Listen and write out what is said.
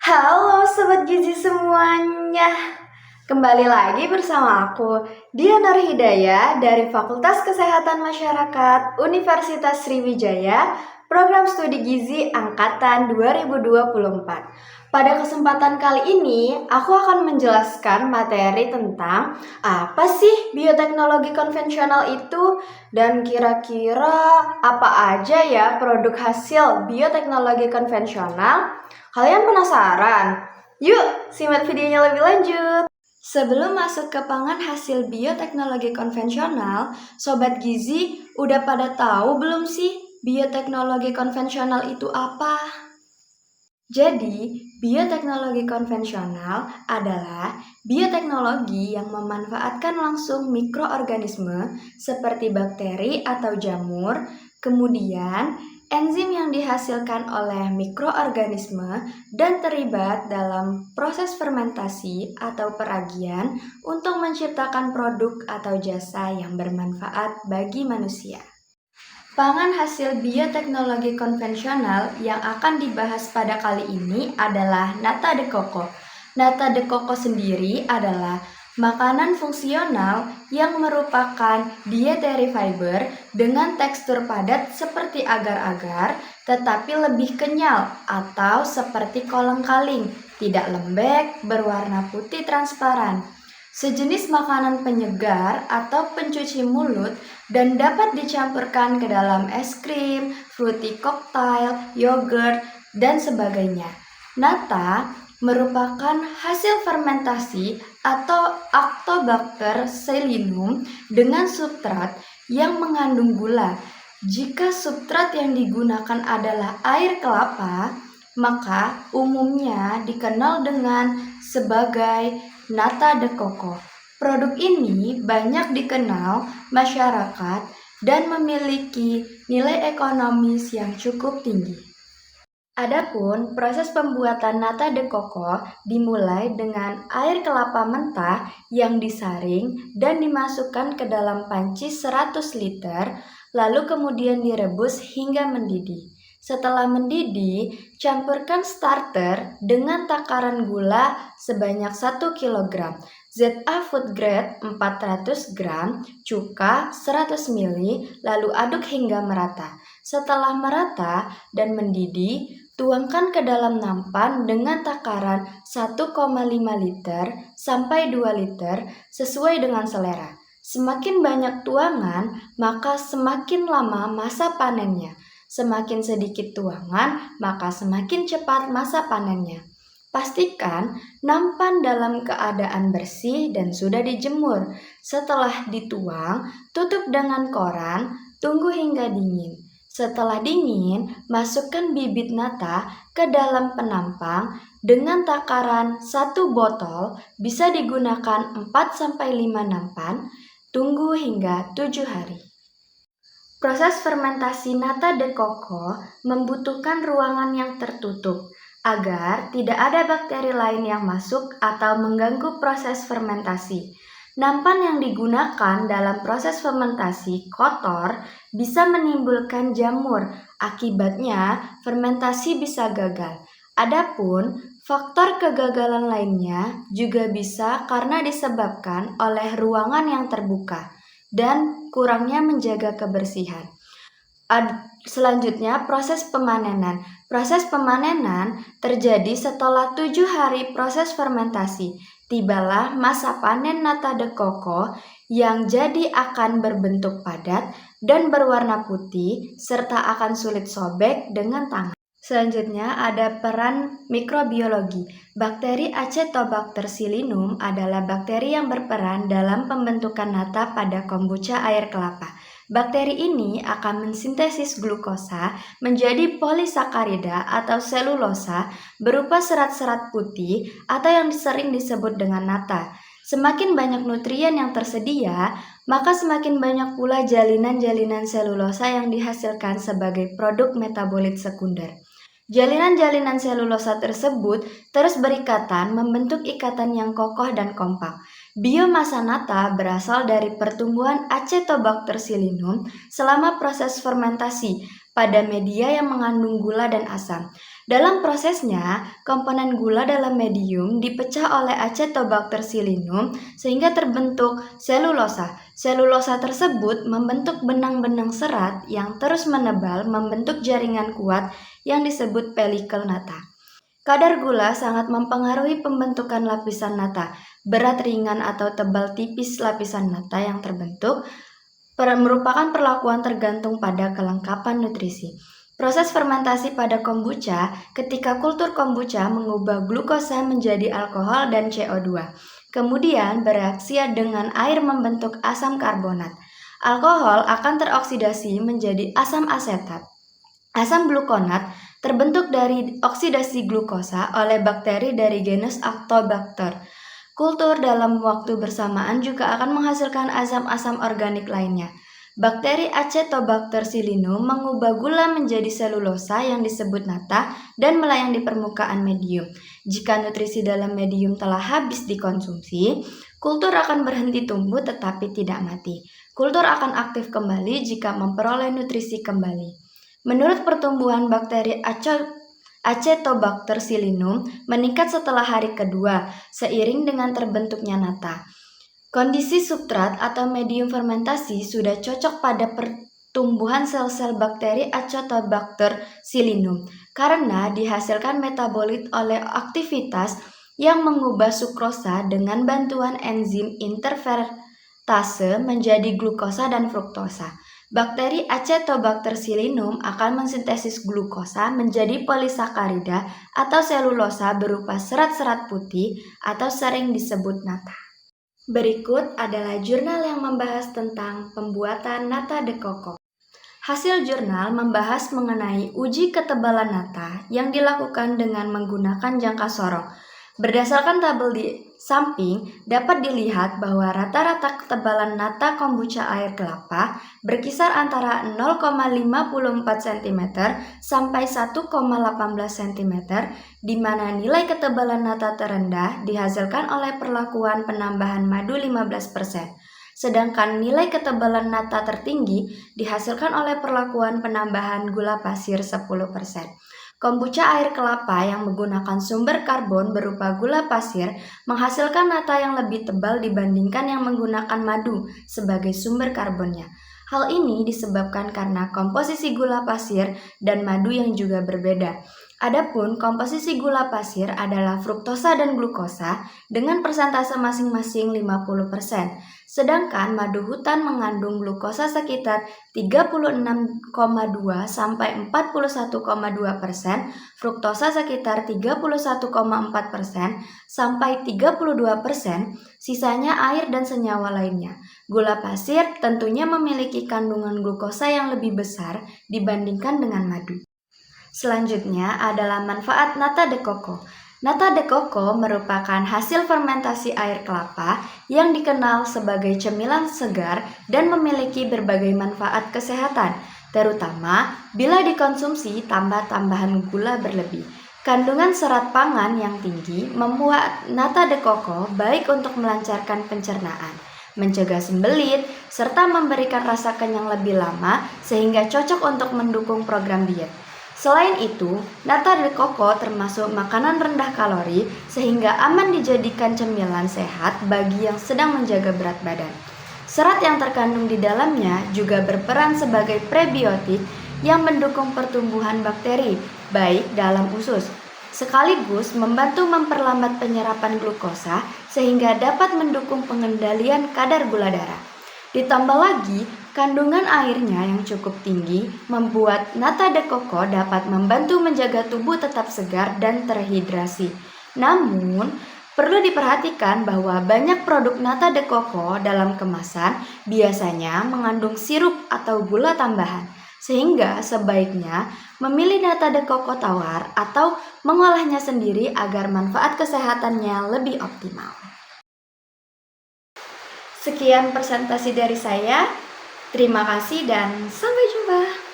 Halo Sobat Gizi semuanya. Kembali lagi bersama aku, Diana Hidayah dari Fakultas Kesehatan Masyarakat Universitas Sriwijaya, Program Studi Gizi Angkatan 2024. Pada kesempatan kali ini, aku akan menjelaskan materi tentang apa sih bioteknologi konvensional itu dan kira-kira apa aja ya produk hasil bioteknologi konvensional. Kalian penasaran? Yuk, simak videonya lebih lanjut. Sebelum masuk ke pangan hasil bioteknologi konvensional, Sobat Gizi udah pada tahu belum sih bioteknologi konvensional itu apa? Jadi, bioteknologi konvensional adalah bioteknologi yang memanfaatkan langsung mikroorganisme seperti bakteri atau jamur, kemudian enzim yang dihasilkan oleh mikroorganisme dan terlibat dalam proses fermentasi atau peragian untuk menciptakan produk atau jasa yang bermanfaat bagi manusia. Pangan hasil bioteknologi konvensional yang akan dibahas pada kali ini adalah nata de coco. Nata de coco sendiri adalah makanan fungsional yang merupakan dietary fiber dengan tekstur padat seperti agar-agar, tetapi lebih kenyal atau seperti kolang-kaling, tidak lembek, berwarna putih transparan. Sejenis makanan penyegar atau pencuci mulut dan dapat dicampurkan ke dalam es krim, fruity cocktail, yogurt, dan sebagainya. Nata merupakan hasil fermentasi atau Actobacter pseudomonas dengan substrat yang mengandung gula. Jika substrat yang digunakan adalah air kelapa, maka umumnya dikenal dengan sebagai nata de coco. Produk ini banyak dikenal masyarakat dan memiliki nilai ekonomis yang cukup tinggi. Adapun proses pembuatan nata de coco dimulai dengan air kelapa mentah yang disaring dan dimasukkan ke dalam panci 100 liter, lalu kemudian direbus hingga mendidih. Setelah mendidih, campurkan starter dengan takaran gula sebanyak 1 kg, ZA Food Grade 400 gram, cuka 100 ml, lalu aduk hingga merata. Setelah merata dan mendidih, tuangkan ke dalam nampan dengan takaran 1,5 liter sampai 2 liter sesuai dengan selera. Semakin banyak tuangan, maka semakin lama masa panennya. Semakin sedikit tuangan, maka semakin cepat masa panennya. Pastikan nampan dalam keadaan bersih dan sudah dijemur. Setelah dituang, tutup dengan koran, tunggu hingga dingin. Setelah dingin, masukkan bibit nata ke dalam penampang dengan takaran 1 botol, bisa digunakan 4-5 nampan, tunggu hingga 7 hari. Proses fermentasi nata de coco membutuhkan ruangan yang tertutup agar tidak ada bakteri lain yang masuk atau mengganggu proses fermentasi. Nampan yang digunakan dalam proses fermentasi kotor bisa menimbulkan jamur, akibatnya fermentasi bisa gagal. Adapun faktor kegagalan lainnya juga bisa karena disebabkan oleh ruangan yang terbuka dan kurangnya menjaga kebersihan. Selanjutnya, proses pemanenan. Proses pemanenan terjadi setelah 7 hari proses fermentasi. Tibalah masa panen nata de coco yang jadi akan berbentuk padat dan berwarna putih serta akan sulit sobek dengan tangan. Selanjutnya ada peran mikrobiologi. Bakteri Acetobacter pseudomonas adalah bakteri yang berperan dalam pembentukan nata pada kombucha air kelapa. Bakteri ini akan mensintesis glukosa menjadi polisakarida atau selulosa berupa serat-serat putih atau yang sering disebut dengan nata. Semakin banyak nutrien yang tersedia, maka semakin banyak pula jalinan-jalinan selulosa yang dihasilkan sebagai produk metabolit sekunder. Jalinan-jalinan selulosa tersebut terus berikatan membentuk ikatan yang kokoh dan kompak. Biomasa nata berasal dari pertumbuhan Acetobacter pseudomonas selama proses fermentasi pada media yang mengandung gula dan asam. Dalam prosesnya, komponen gula dalam medium dipecah oleh Acetobacter-Psyllium sehingga terbentuk selulosa. Selulosa tersebut membentuk benang-benang serat yang terus menebal membentuk jaringan kuat yang disebut pelikel nata. Kadar gula sangat mempengaruhi pembentukan lapisan nata. Berat, ringan, atau tebal tipis lapisan nata yang terbentuk merupakan perlakuan tergantung pada kelengkapan nutrisi. Proses fermentasi pada kombucha, ketika kultur kombucha mengubah glukosa menjadi alkohol dan CO2. Kemudian bereaksi dengan air membentuk asam karbonat. Alkohol akan teroksidasi menjadi asam asetat. Asam glukonat terbentuk dari oksidasi glukosa oleh bakteri dari genus Actobacter. Kultur dalam waktu bersamaan juga akan menghasilkan asam-asam organik lainnya. Bakteri Acetobacter-Psyllium mengubah gula menjadi selulosa yang disebut nata dan melayang di permukaan medium. Jika nutrisi dalam medium telah habis dikonsumsi, kultur akan berhenti tumbuh tetapi tidak mati. Kultur akan aktif kembali jika memperoleh nutrisi kembali. Menurut pertumbuhan bakteri Acetobacter-Psyllium meningkat setelah hari kedua, seiring dengan terbentuknya nata. Kondisi substrat atau medium fermentasi sudah cocok pada pertumbuhan sel-sel bakteri Acetobacter-Psyllium karena dihasilkan metabolit oleh aktivitas yang mengubah sukrosa dengan bantuan enzim interfertase menjadi glukosa dan fruktosa. Bakteri Acetobacter-Psyllium akan mensintesis glukosa menjadi polisakarida atau selulosa berupa serat-serat putih atau sering disebut nata. Berikut adalah jurnal yang membahas tentang pembuatan nata de coco. Hasil jurnal membahas mengenai uji ketebalan nata yang dilakukan dengan menggunakan jangka sorong. Berdasarkan tabel di samping, dapat dilihat bahwa rata-rata ketebalan nata kombucha air kelapa berkisar antara 0,54 cm sampai 1,18 cm, di mana nilai ketebalan nata terendah dihasilkan oleh perlakuan penambahan madu 15%. Sedangkan nilai ketebalan nata tertinggi dihasilkan oleh perlakuan penambahan gula pasir 10%. Kombucha air kelapa yang menggunakan sumber karbon berupa gula pasir menghasilkan nata yang lebih tebal dibandingkan yang menggunakan madu sebagai sumber karbonnya. Hal ini disebabkan karena komposisi gula pasir dan madu yang juga berbeda. Adapun komposisi gula pasir adalah fruktosa dan glukosa dengan persentase masing-masing 50%. Sedangkan madu hutan mengandung glukosa sekitar 36,2 sampai 41,2%, fruktosa sekitar 31,4% sampai 32%, sisanya air dan senyawa lainnya. Gula pasir tentunya memiliki kandungan glukosa yang lebih besar dibandingkan dengan madu. Selanjutnya adalah manfaat nata de coco. Nata de coco merupakan hasil fermentasi air kelapa yang dikenal sebagai cemilan segar dan memiliki berbagai manfaat kesehatan, terutama bila dikonsumsi tanpa tambahan gula berlebih. Kandungan serat pangan yang tinggi membuat nata de coco baik untuk melancarkan pencernaan, mencegah sembelit, serta memberikan rasa kenyang lebih lama sehingga cocok untuk mendukung program diet. Selain itu, nata de coco termasuk makanan rendah kalori sehingga aman dijadikan cemilan sehat bagi yang sedang menjaga berat badan. Serat yang terkandung di dalamnya juga berperan sebagai prebiotik yang mendukung pertumbuhan bakteri, baik dalam usus, sekaligus membantu memperlambat penyerapan glukosa sehingga dapat mendukung pengendalian kadar gula darah. Ditambah lagi, kandungan airnya yang cukup tinggi membuat nata de coco dapat membantu menjaga tubuh tetap segar dan terhidrasi. Namun, perlu diperhatikan bahwa banyak produk nata de coco dalam kemasan biasanya mengandung sirup atau gula tambahan, sehingga sebaiknya memilih nata de coco tawar atau mengolahnya sendiri agar manfaat kesehatannya lebih optimal. Sekian presentasi dari saya. Terima kasih dan sampai jumpa.